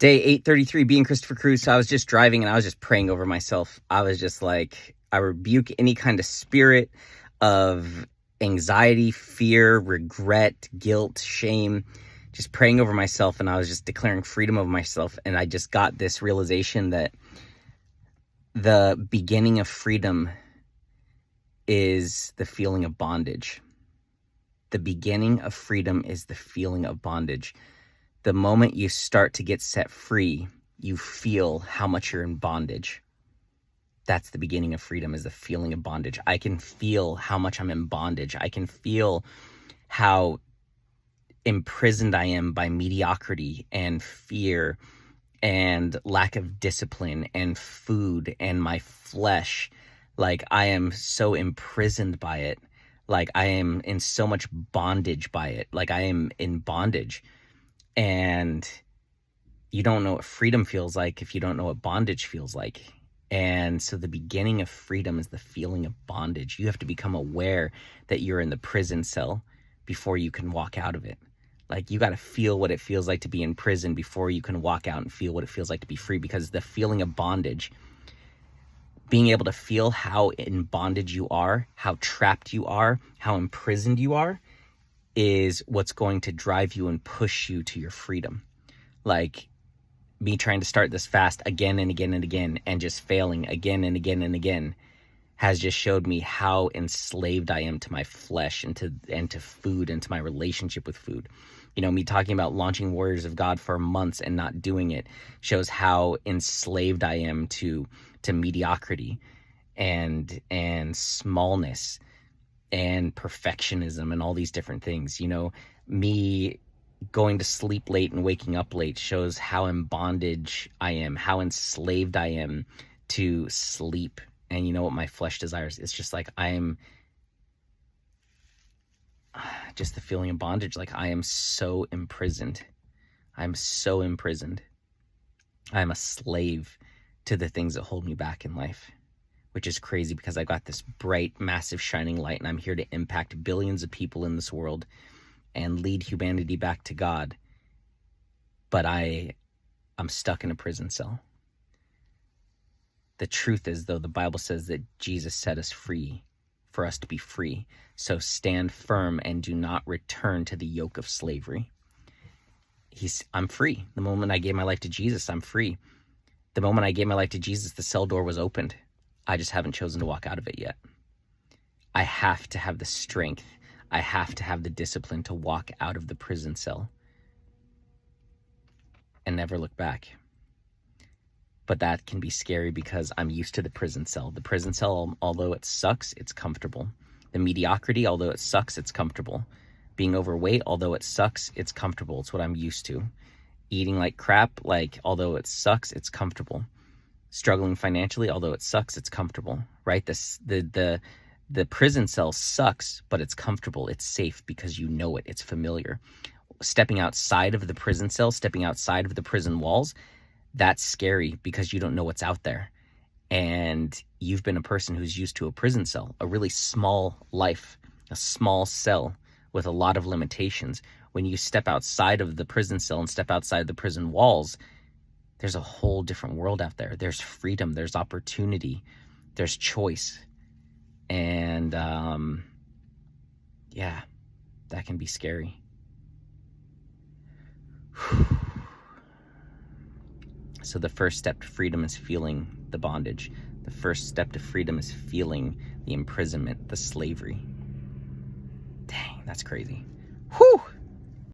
Day 833, being Christopher Cruz. So I was just driving and I was just praying over myself. I was just like, I rebuke any kind of spirit of anxiety, fear, regret, guilt, shame, just praying over myself. And I was just declaring freedom of myself. And I just got this realization that the beginning of freedom is the feeling of bondage. The beginning of freedom is the feeling of bondage. The moment you start to get set free, you feel how much you're in bondage. That's the beginning of freedom, is the feeling of bondage. I can feel how much I'm in bondage. I can feel how imprisoned I am by mediocrity and fear and lack of discipline and food and my flesh. Like, I am so imprisoned by it. Like, I am in so much bondage by it. Like, I am in bondage. And you don't know what freedom feels like if you don't know what bondage feels like. And so the beginning of freedom is the feeling of bondage. You have to become aware that you're in the prison cell before you can walk out of it. Like, you got to feel what it feels like to be in prison before you can walk out and feel what it feels like to be free. Because the feeling of bondage, being able to feel how in bondage you are, how trapped you are, how imprisoned you are, is what's going to drive you and push you to your freedom. Like, me trying to start this fast again and again and again and just failing again and again and again has just showed me how enslaved I am to my flesh and to food and to my relationship with food. You know, me talking about launching Warriors of God for months and not doing it shows how enslaved I am to mediocrity and smallness and perfectionism and all these different things. You know, me going to sleep late and waking up late shows how in bondage I am, how enslaved I am to sleep. And you know what my flesh desires? It's just like, I am just the feeling of bondage. Like, I am so imprisoned. I'm so imprisoned. I'm a slave to the things that hold me back in life, which is crazy because I got this bright, massive, shining light, and I'm here to impact billions of people in this world and lead humanity back to God. But I'm stuck in a prison cell. The truth is, though, the Bible says that Jesus set us free for us to be free. So stand firm and do not return to the yoke of slavery. I'm free. The moment I gave my life to Jesus, I'm free. The moment I gave my life to Jesus, the cell door was opened. I just haven't chosen to walk out of it yet. I have to have the strength. I have to have the discipline to walk out of the prison cell and never look back. But that can be scary because I'm used to the prison cell. The prison cell, although it sucks, it's comfortable. The mediocrity, although it sucks, it's comfortable. Being overweight, although it sucks, it's comfortable. It's what I'm used to. Eating like crap, like, although it sucks, it's comfortable. Struggling financially, although it sucks, it's comfortable, right? The prison cell sucks, but it's comfortable. It's safe because you know it. It's familiar. Stepping outside of the prison cell, stepping outside of the prison walls, that's scary because you don't know what's out there. And you've been a person who's used to a prison cell, a really small life, a small cell with a lot of limitations. When you step outside of the prison cell and step outside the prison walls, there's a whole different world out there. There's freedom, there's opportunity, there's choice. And yeah, that can be scary. So the first step to freedom is feeling the bondage. The first step to freedom is feeling the imprisonment, the slavery. Dang, that's crazy. Whew.